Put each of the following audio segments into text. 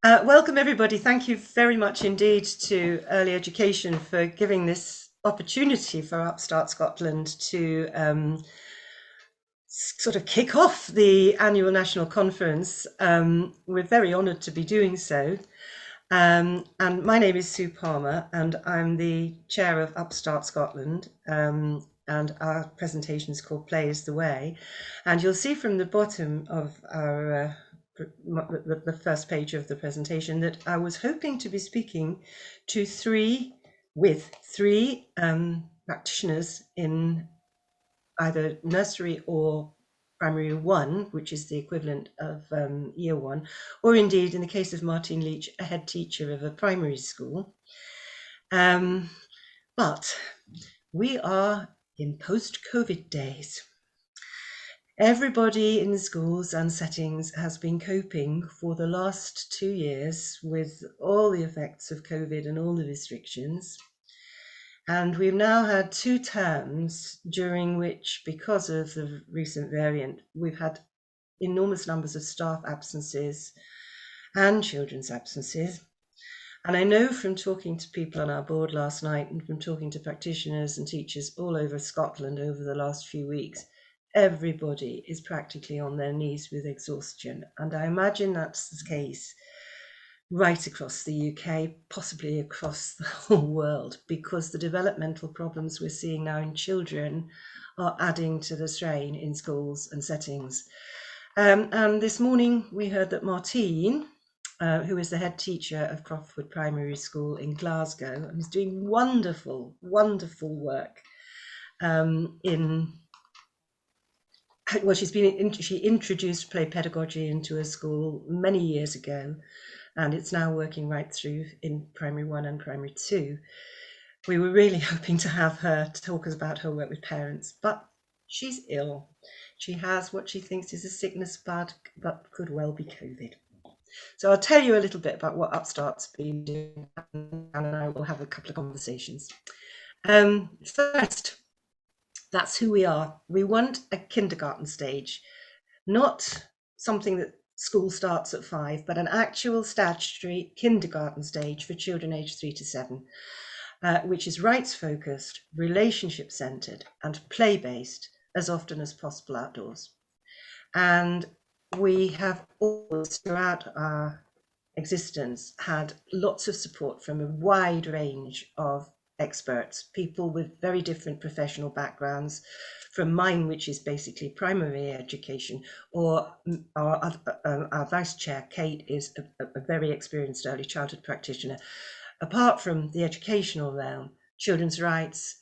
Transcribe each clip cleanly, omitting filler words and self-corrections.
Welcome everybody. Thank you very much indeed to Early Education for giving this opportunity for Upstart Scotland to sort of kick off the annual national conference. We're very honoured to be doing so. And my name is Sue Palmer and I'm the chair of Upstart Scotland. And our presentation is called Play is the Way. And you'll see from the bottom of our the first page of the presentation that I was hoping to be speaking to three practitioners in either nursery or primary one, which is the equivalent of year one, or indeed, in the case of Martine Leach, a head teacher of a primary school. But we are in post-COVID days. Everybody in schools and settings has been coping for the last 2 years with all the effects of COVID and all the restrictions. And we've now had 2 terms during which, because of the recent variant, we've had enormous numbers of staff absences and children's absences. And I know from talking to people on our board last night and from talking to practitioners and teachers all over Scotland over the last few weeks, everybody is practically on their knees with exhaustion. And I imagine that's the case right across the UK, possibly across the whole world, because the developmental problems we're seeing now in children are adding to the strain in schools and settings. And this morning we heard that Martine, who is the head teacher of Croftwood Primary School in Glasgow, and is doing wonderful, wonderful work she introduced play pedagogy into a school many years ago, and it's now working right through in primary 1 and primary 2. We were really hoping to have her to talk about her work with parents, but she's ill. She has what she thinks is a sickness bug, but could well be COVID. So I'll tell you a little bit about what Upstart's been doing, and I will have a couple of conversations. First, that's who we are. We want a kindergarten stage, not something that school starts at 5, but an actual statutory kindergarten stage for children aged 3 to 7, which is rights focused, relationship centred and play based as often as possible outdoors. And we have always throughout our existence had lots of support from a wide range of experts, people with very different professional backgrounds, from mine, which is basically primary education, or our vice chair, Kate, is a very experienced early childhood practitioner. Apart from the educational realm, children's rights,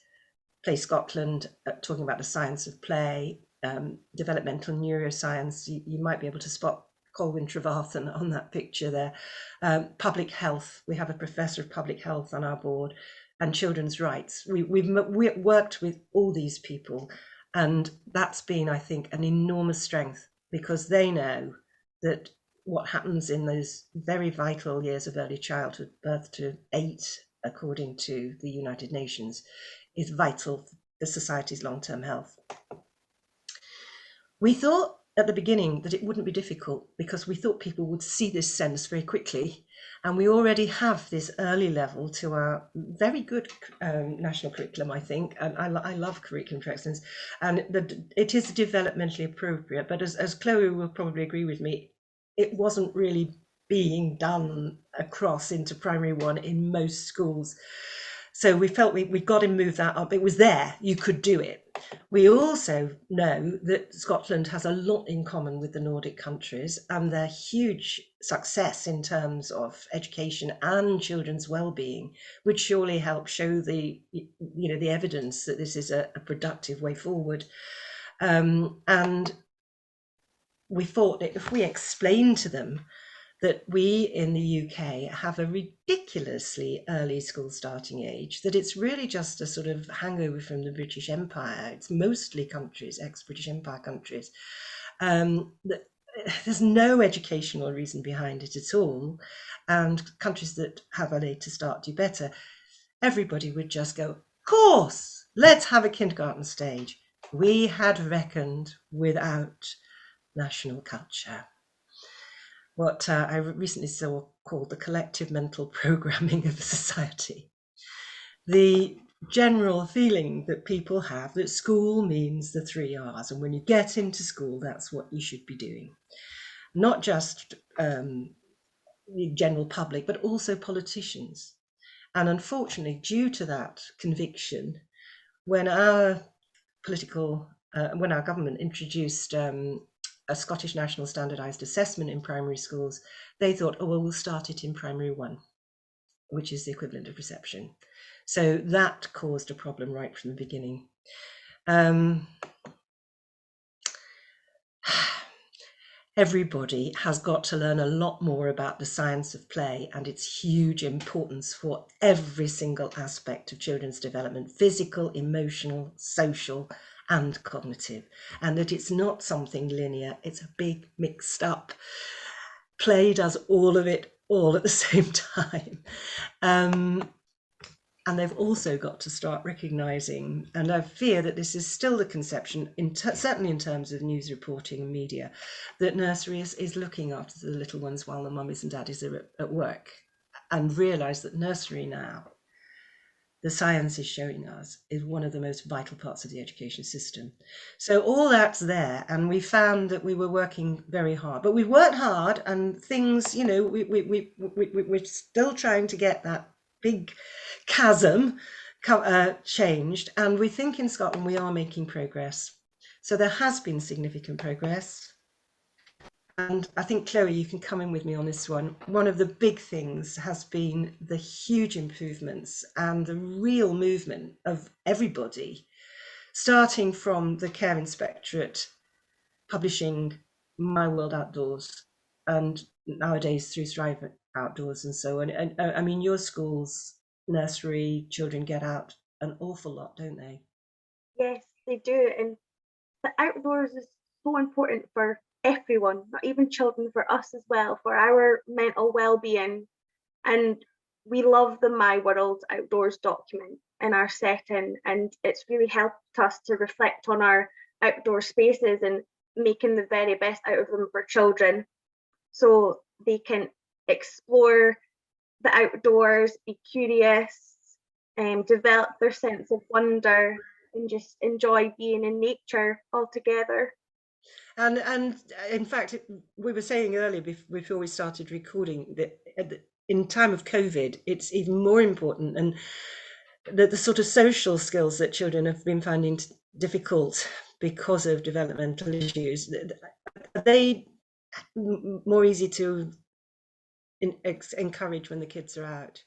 Play Scotland, talking about the science of play, developmental neuroscience, you might be able to spot Colwyn Trevarthen on that picture there. Public health, we have a professor of public health on our board, and children's rights. We've worked with all these people, and that's been, I think, an enormous strength, because they know that what happens in those very vital years of early childhood, birth to 8, according to the United Nations, is vital for society's long-term health. We thought at the beginning that it wouldn't be difficult, because we thought people would see this sense very quickly, and we already have this early level to our very good national curriculum, I think, and I love curriculum for excellence, and it is developmentally appropriate, but as Chloe will probably agree with me, it wasn't really being done across into primary 1 in most schools. So we felt we got to move that up. It was there, you could do it. We also know that Scotland has a lot in common with the Nordic countries, and their huge success in terms of education and children's well-being would surely help show the evidence that this is a productive way forward. And we thought that if we explain to them that we in the UK have a ridiculously early school starting age, that it's really just a sort of hangover from the British Empire. It's mostly countries, ex-British Empire countries. That there's no educational reason behind it at all. And countries that have a later start do better. Everybody would just go, of course, let's have a kindergarten stage. We had reckoned without national culture. What I recently saw called the collective mental programming of society. The general feeling that people have that school means the 3 R's, and when you get into school, that's what you should be doing. Not just the general public, but also politicians. And unfortunately, due to that conviction, when our when our government introduced a Scottish National Standardised Assessment in primary schools, they thought, oh, well, we'll start it in primary 1, which is the equivalent of reception. So that caused a problem right from the beginning. Everybody has got to learn a lot more about the science of play and its huge importance for every single aspect of children's development, physical, emotional, social, and cognitive, and that it's not something linear, it's a big mixed up. Play does all of it all at the same time. And they've also got to start recognising, and I fear that this is still the conception, certainly in terms of news reporting and media, that nursery is looking after the little ones while the mummies and daddies are at work, and realise that nursery now, the science is showing us, is one of the most vital parts of the education system. So all that's there, and we found that we were working very hard, but we worked hard, and things, you know, we're still trying to get that big chasm changed, and we think in Scotland we are making progress. So there has been significant progress, and I think, Chloe, you can come in with me on this one. One of the big things has been the huge improvements and the real movement of everybody, starting from the Care Inspectorate publishing My World Outdoors, and nowadays through Thrive Outdoors and so on. And I mean, your schools, nursery children get out an awful lot, don't they? Yes, they do. And the outdoors is so important for everyone, not even children, for us as well, for our mental well-being. And we love the My World Outdoors document in our setting, and it's really helped us to reflect on our outdoor spaces and making the very best out of them for children, so they can explore the outdoors, be curious, develop their sense of wonder, and just enjoy being in nature altogether. And in fact, we were saying earlier before we started recording that in time of COVID, it's even more important, and the sort of social skills that children have been finding difficult because of developmental issues, are they more easy to encourage when the kids are out?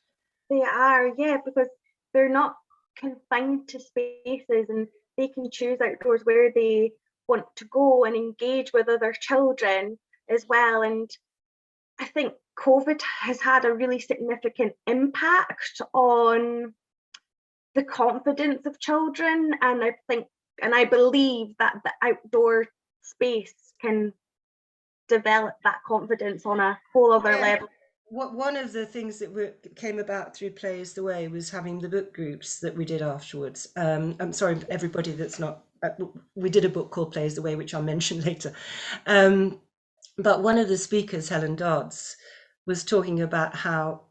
They are, yeah, because they're not confined to spaces, and they can choose outdoors where they want to go and engage with other children as well. And I think COVID has had a really significant impact on the confidence of children. And I think, and I believe that the outdoor space can develop that confidence on a whole other level. One of the things that came about through Play is the Way was having the book groups that we did afterwards. I'm sorry, everybody that's not, we did a book called Play is the Way, which I'll mention later. But one of the speakers, Helen Dodds, was talking about how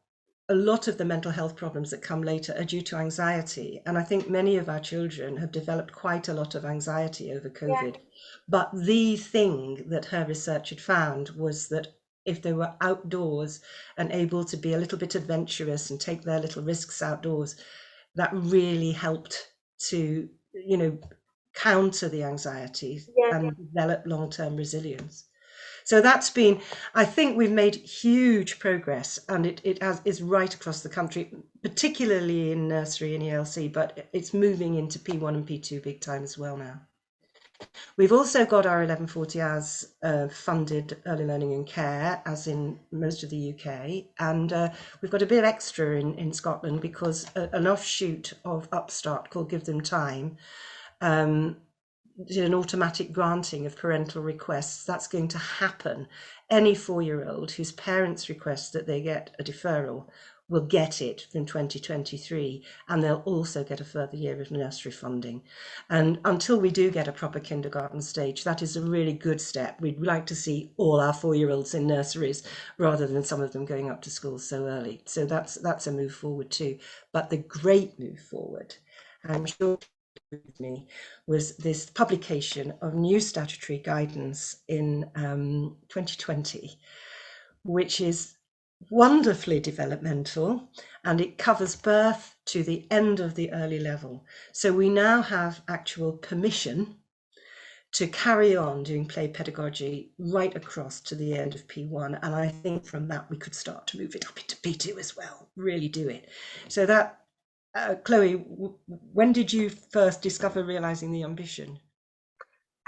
a lot of the mental health problems that come later are due to anxiety. And I think many of our children have developed quite a lot of anxiety over COVID. Yeah. But the thing that her research had found was that if they were outdoors and able to be a little bit adventurous and take their little risks outdoors, that really helped to, you know, counter the anxiety and develop long-term resilience. So that's been, I think we've made huge progress, and it is right across the country, particularly in nursery and ELC, but it's moving into P1 and P2 big time as well now. We've also got our 1140 hours funded early learning and care, as in most of the UK. And we've got a bit of extra in Scotland because an offshoot of Upstart called Give Them Time did an automatic granting of parental requests. That's going to happen. Any 4-year-old whose parents request that they get a deferral will get it from 2023, and they'll also get a further year of nursery funding. And until we do get a proper kindergarten stage, that is a really good step. We'd like to see all our 4-year-olds in nurseries rather than some of them going up to school so early. So that's a move forward too. But the great move forward, I'm sure with me, was this publication of new statutory guidance in 2020, which is wonderfully developmental, and it covers birth to the end of the early level. So we now have actual permission to carry on doing play pedagogy right across to the end of P1. And I think from that we could start to move it up into P2 as well, really do it. So that, Chloe, when did you first discover realising the ambition?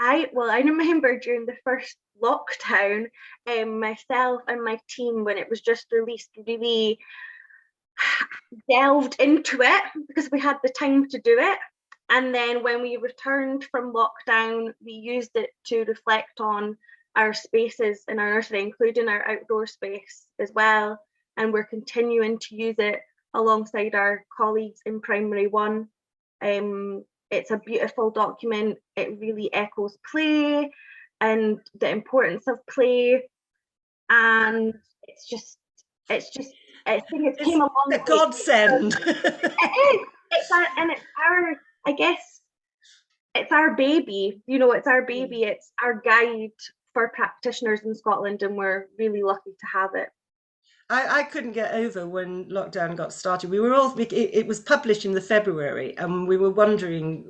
I remember during the first lockdown, myself and my team, when it was just released, really delved into it because we had the time to do it. And then when we returned from lockdown, we used it to reflect on our spaces in our nursery, including our outdoor space as well. And we're continuing to use it alongside our colleagues in primary one. It's a beautiful document. It really echoes play and the importance of play. And I think it's came a long a way. godsend. It is. I guess it's our baby. It's our baby. It's our guide for practitioners in Scotland, and we're really lucky to have it. I couldn't get over when lockdown got started. We were all, it was published in the February, and we were wondering,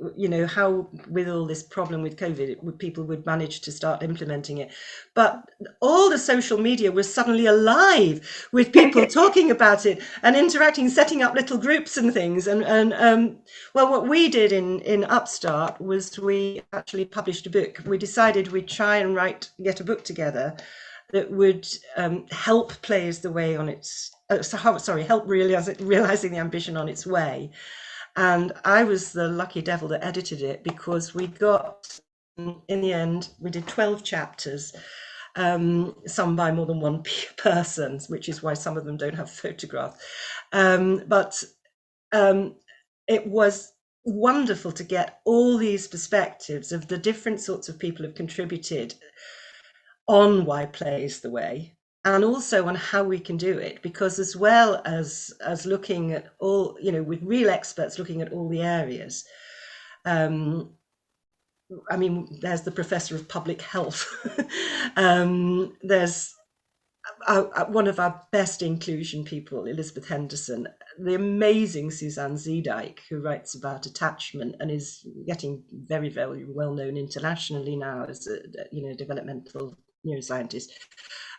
how with all this problem with COVID, people would manage to start implementing it. But all the social media was suddenly alive with people talking about it and interacting, setting up little groups and things. Well, what we did in Upstart was we actually published a book. We decided we'd try and get a book together that would help Players the Way on its, help realising the ambition on its way. And I was the lucky devil that edited it, because we got, in the end, we did 12 chapters, some by more than one person, which is why some of them don't have photographs. But it was wonderful to get all these perspectives of the different sorts of people who've contributed on why play is the way, and also on how we can do it, because as well as looking at all, with real experts looking at all the areas, there's the professor of public health. There's one of our best inclusion people, Elizabeth Henderson, the amazing Suzanne Zeedyk, who writes about attachment and is getting very, very well known internationally now as a developmental neuroscientist,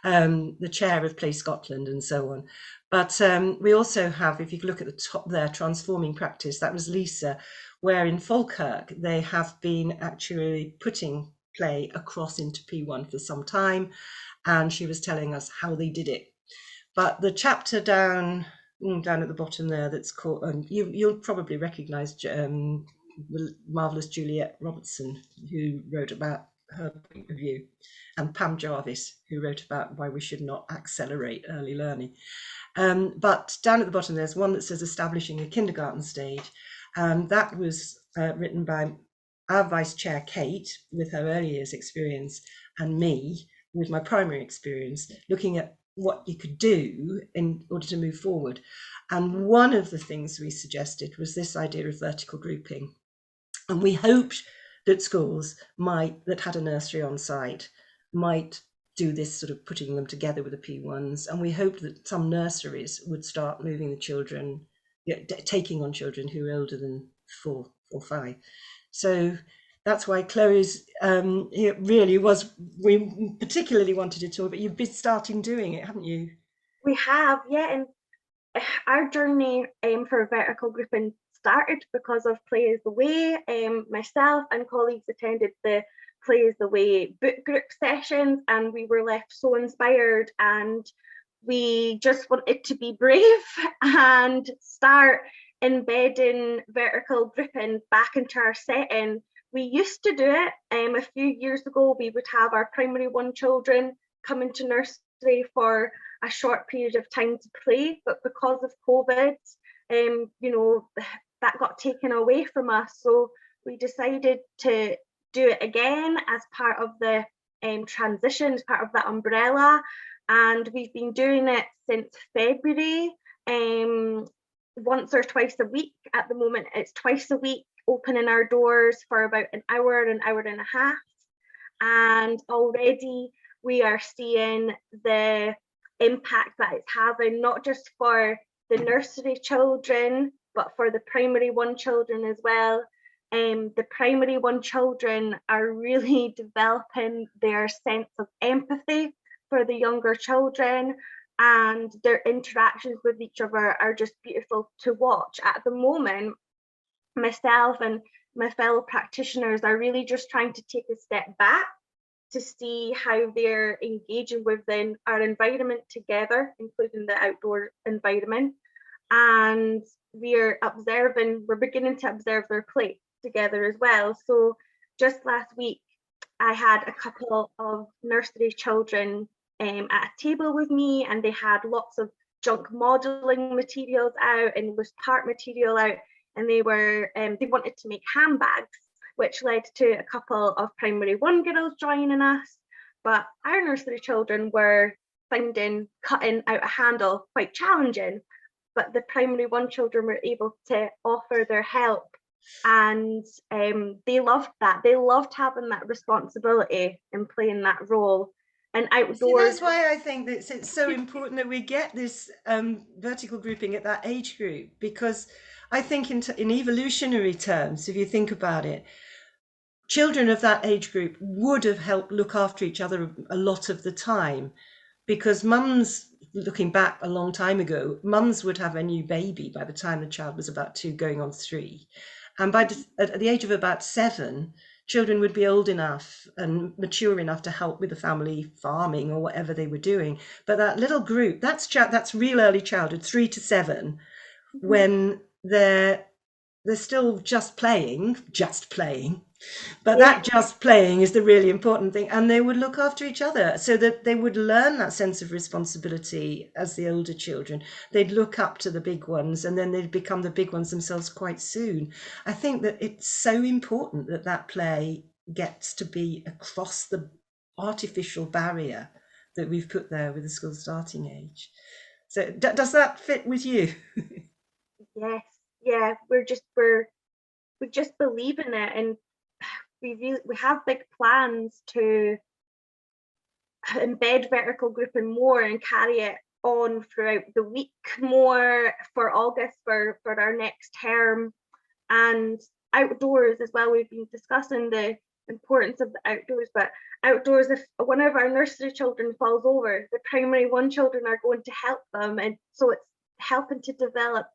the chair of Play Scotland, and so on. But we also have, if you look at the top there, Transforming Practice, that was Lisa, where in Falkirk they have been actually putting play across into P1 for some time, and she was telling us how they did it. But the chapter down at the bottom there, that's called, and you'll probably recognise the marvellous Juliet Robertson, who wrote about her point of view, and Pam Jarvis, who wrote about why we should not accelerate early learning. But down at the bottom, there's one that says Establishing a Kindergarten Stage. That was written by our Vice Chair, Kate, with her early years experience, and me, with my primary experience, looking at what you could do in order to move forward. And one of the things we suggested was this idea of vertical grouping. And we hoped that schools that had a nursery on site might do this, sort of putting them together with the P1s. And we hoped that some nurseries would start moving the children, taking on children who are older than 4 or 5. So that's why Chloe's, it really was, we particularly wanted to talk, but you've been starting doing it, haven't you? We have, yeah. And our journey for vertical grouping started because of Play is the Way. Myself and colleagues attended the Play is the Way book group sessions, and we were left so inspired, and we just wanted to be brave and start embedding vertical grouping back into our setting. We used to do it a few years ago. We would have our primary one children come into nursery for a short period of time to play, but because of COVID, you know, that got taken away from us. So we decided to do it again as part of the transition, as part of that umbrella. And we've been doing it since February, once or twice a week. At the moment, it's twice a week, opening our doors for about an hour and a half. And already we are seeing the impact that it's having, not just for the nursery children, but for the primary one children as well. The primary one children are really developing their sense of empathy for the younger children, and their interactions with each other are just beautiful to watch. At the moment, myself and my fellow practitioners are really just trying to take a step back to see how they're engaging within our environment together, including the outdoor environment. And we're beginning to observe their play together as well. So just last week, I had a couple of nursery children at a table with me, and they had lots of junk modelling materials out and loose part material out, and they wanted to make handbags, which led to a couple of primary one girls joining us. But our nursery children were finding cutting out a handle quite challenging, but the primary one children were able to offer their help, and they loved that. They loved having that responsibility and playing that role. And outdoors. See, that's why I think that it's so important that we get this vertical grouping at that age group, because I think in evolutionary terms, if you think about it, children of that age group would have helped look after each other a lot of the time, because mums, looking back a long time ago, mums would have a new baby by the time the child was about 2 going on 3. And at the age of about 7, children would be old enough and mature enough to help with the family farming or whatever they were doing. But that little group, that's real early childhood, 3 to 7, when they're still just playing. But that just playing is the really important thing. And they would look after each other so that they would learn that sense of responsibility as the older children. They'd look up to the big ones, and then they'd become the big ones themselves quite soon. I think that it's so important that that play gets to be across the artificial barrier that we've put there with the school starting age. So does that fit with you? Yes, yeah, we just believe in it, and we have big plans to embed vertical grouping more and carry it on throughout the week more for August for our next term. And outdoors as well, we've been discussing the importance of the outdoors, but outdoors, if one of our nursery children falls over, the primary one children are going to help them, and so it's helping to develop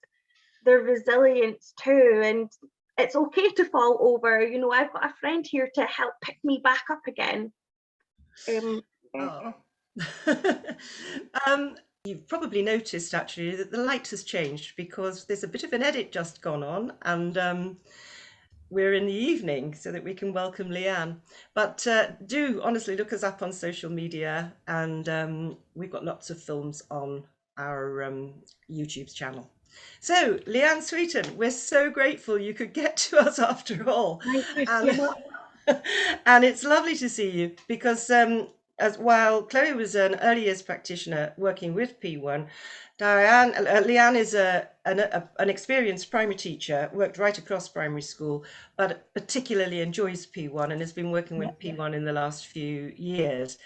their resilience too. And it's okay to fall over. You know, I've got a friend here to help pick me back up again. Oh. You've probably noticed actually that the light has changed, because there's a bit of an edit just gone on, and we're in the evening so that we can welcome Leanne. But do honestly look us up on social media, and we've got lots of films on our YouTube channel. So, Leanne Sweaton, we're so grateful you could get to us after all. Thank you so much. And it's lovely to see you, because while Chloe was an early years practitioner working with P1, Leanne is an experienced primary teacher, worked right across primary school, but particularly enjoys P1 and has been working with P1 in the last few years.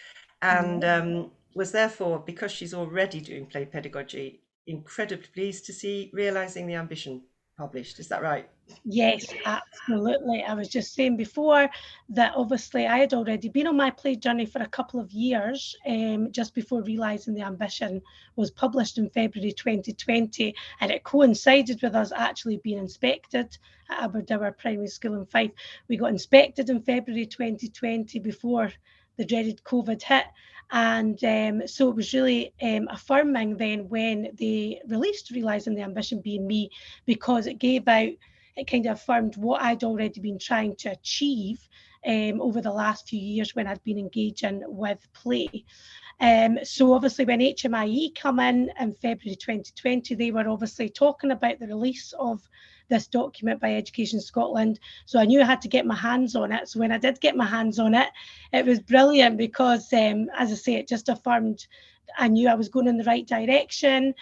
And was therefore, because she's already doing play pedagogy, incredibly pleased to see Realising the Ambition published. Is that right? Yes, absolutely. I was just saying before that obviously I had already been on my play journey for a couple of years, just before Realising the Ambition was published in February 2020, and it coincided with us actually being inspected at Aberdour Primary School in Fife. We got inspected in February 2020 before the dreaded COVID hit. And so it was really affirming then when they released Realising the Ambition, being me, because it kind of affirmed what I'd already been trying to achieve over the last few years when I'd been engaging with play. So obviously when HMIE come in February 2020, they were obviously talking about the release of this document by Education Scotland. So I knew I had to get my hands on it. So when I did get my hands on it, it was brilliant because, as I say, it just affirmed I knew I was going in the right direction.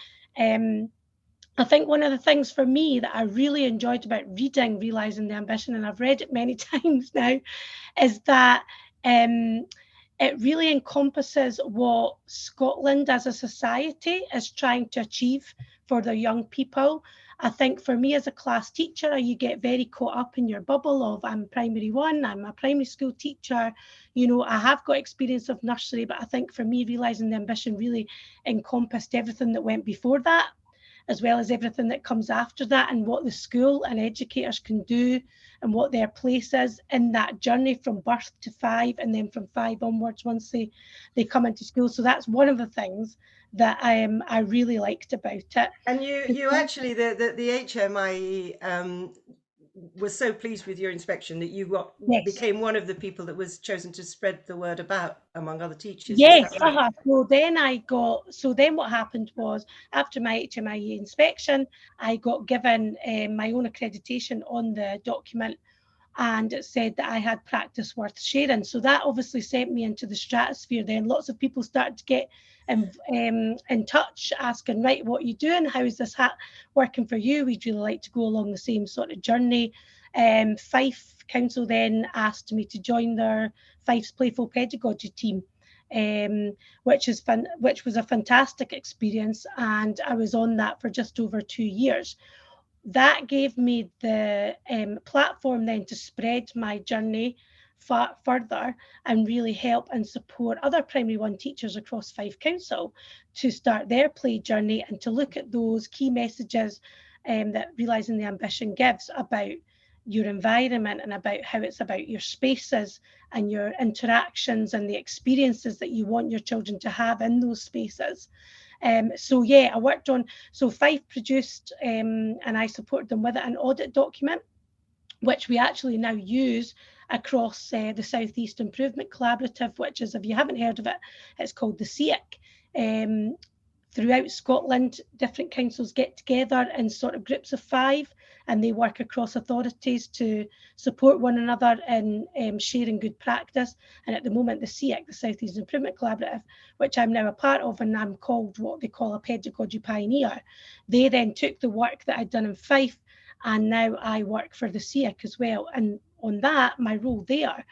I think one of the things for me that I really enjoyed about reading Realising the Ambition, and I've read it many times now, is that it really encompasses what Scotland as a society is trying to achieve for their young people. I think for me as a class teacher, you get very caught up in your bubble of I'm primary one, I'm a primary school teacher. You know, I have got experience of nursery, but I think for me, Realising the Ambition really encompassed everything that went before that, as well as everything that comes after that, and what the school and educators can do and what their place is in that journey from birth to 5, and then from 5 onwards once they come into school. So that's one of the things that I really liked about it. And you actually, the HMIE was so pleased with your inspection that you Yes. became one of the people that was chosen to spread the word about among other teachers. Yes, Right? So then what happened was, after my HMIE inspection, I got given my own accreditation on the document, and it said that I had practice worth sharing. So that obviously sent me into the stratosphere. Then lots of people started to get in touch, asking, right, what are you doing? How is this working for you? We'd really like to go along the same sort of journey. Fife Council then asked me to join their Fife's Playful Pedagogy team, which was a fantastic experience, and I was on that for just over 2 years. That gave me the platform then to spread my journey further and really help and support other primary one teachers across Fife Council to start their play journey, and to look at those key messages that Realising the Ambition gives about your environment, and about how it's about your spaces and your interactions and the experiences that you want your children to have in those spaces. So yeah, I worked on, so Fife produced, and I supported them with it, an audit document, which we actually now use across the South East Improvement Collaborative, which is, if you haven't heard of it, it's called the SEIC. Throughout Scotland, different councils get together in sort of groups of 5, and they work across authorities to support one another in sharing good practice. And at the moment, the SEIC, the South East Improvement Collaborative, which I'm now a part of, and I'm called what they call a pedagogy pioneer, they then took the work that I'd done in Fife, and now I work for the SEIC as well. And on that, my role there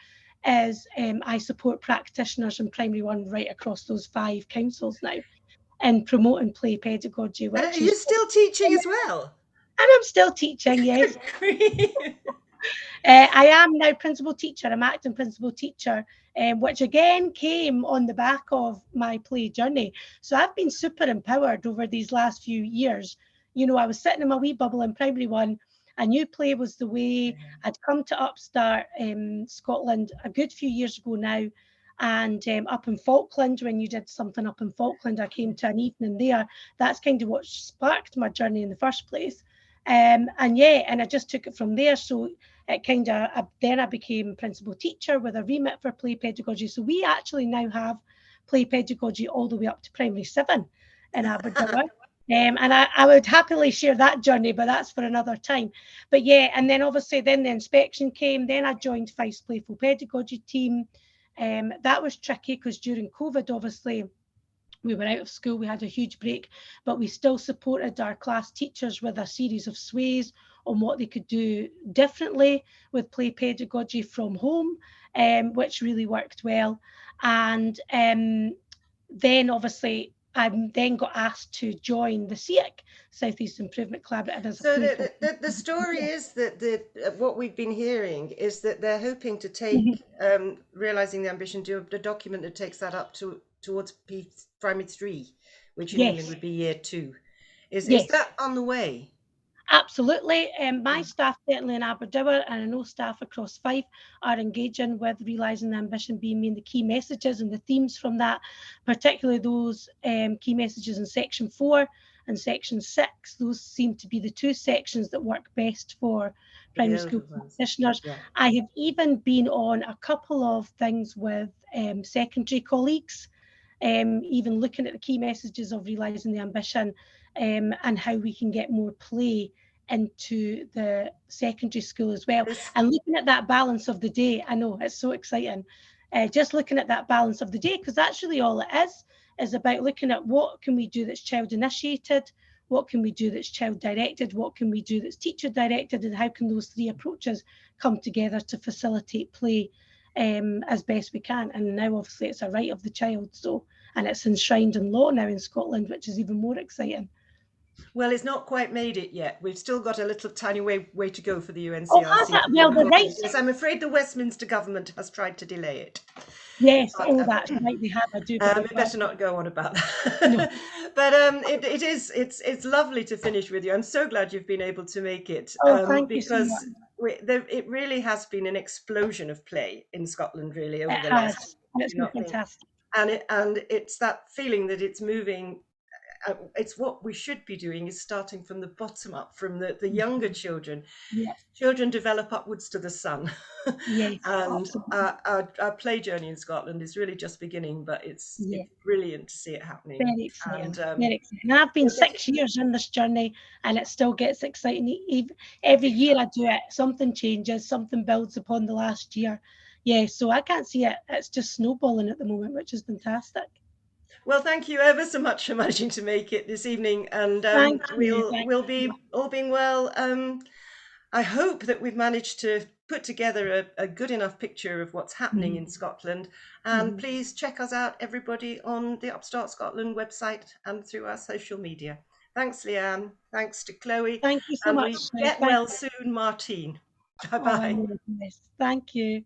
is I support practitioners in primary one right across those 5 councils now, and promoting play pedagogy. And are you still teaching as well? And I'm still teaching, yes. I am now principal teacher. I'm acting principal teacher, which again came on the back of my play journey. So I've been super empowered over these last few years. You know, I was sitting in my wee bubble in primary one. I knew play was the way. I'd come to Upstart, Scotland, a good few years ago now. And up in Falkland, when you did something up in Falkland, I came to an evening there. That's kind of what sparked my journey in the first place. And I just took it from there. So it kind of, then I became principal teacher with a remit for play pedagogy. So we actually now have play pedagogy all the way up to primary 7 in Aberdeen. And I would happily share that journey, but that's for another time. But yeah, and then obviously then the inspection came. Then I joined Fife's Playful Pedagogy team. That was tricky because during COVID, obviously, we were out of school, we had a huge break, but we still supported our class teachers with a series of sways on what they could do differently with play pedagogy from home, which really worked well. And then obviously I then got asked to join the SEIC, South East Improvement Collaborative, as so the story is that what we've been hearing is that they're hoping to take Realising the Ambition, do a document that takes that up towards primary 3, which in England would be year 2. Is that on the way? Absolutely. My staff, certainly in Aberdeen, and I know staff across Fife, are engaging with Realising the Ambition being the key messages and the themes from that, particularly those key messages in section 4 and section 6. Those seem to be the 2 sections that work best for primary older school ones. practitioners. Yeah. I have even been on a couple of things with secondary colleagues, even looking at the key messages of realising the ambition, and how we can get more play into the secondary school as well. And looking at that balance of the day, I know it's so exciting. Just looking at that balance of the day, because that's really all it is about looking at what can we do that's child initiated, what can we do that's child directed, what can we do that's teacher directed, and how can those three approaches come together to facilitate play as best we can. And now obviously it's a right of the child, so, and it's enshrined in law now in Scotland, which is even more exciting. Well, it's not quite made it yet. We've still got a little tiny way to go for the Oh, UNCRC. has it? Well, the rights. Yes, I'm afraid the Westminster government has tried to delay it. Yes, But, oh, that's right, they have. I do. we better not go on about that. No. But it's lovely to finish with you. I'm so glad you've been able to make it. Oh, thank you so because much. it really has been an explosion of play in Scotland, really, over It the has. last. It's been fantastic. And it's that feeling that it's moving. It's what we should be doing, is starting from the bottom up, from the younger children. Yeah. Children develop upwards to the sun. Yes, And absolutely. our play journey in Scotland is really just beginning, but it's brilliant to see it happening. Very exciting. And, very exciting. And I've been 6 years in this journey, and it still gets exciting. Every year I do it, something changes, something builds upon the last year. Yeah, so I can't see it. It's just snowballing at the moment, which is fantastic. Well, thank you ever so much for managing to make it this evening, and Thank you. we'll be all being well. I hope that we've managed to put together a good enough picture of what's happening in Scotland. And please check us out, everybody, on the Upstart Scotland website and through our social media. Thanks, Leanne. Thanks to Chloe. Thank you so much. Get well soon, Martine. Bye-bye. Thank you.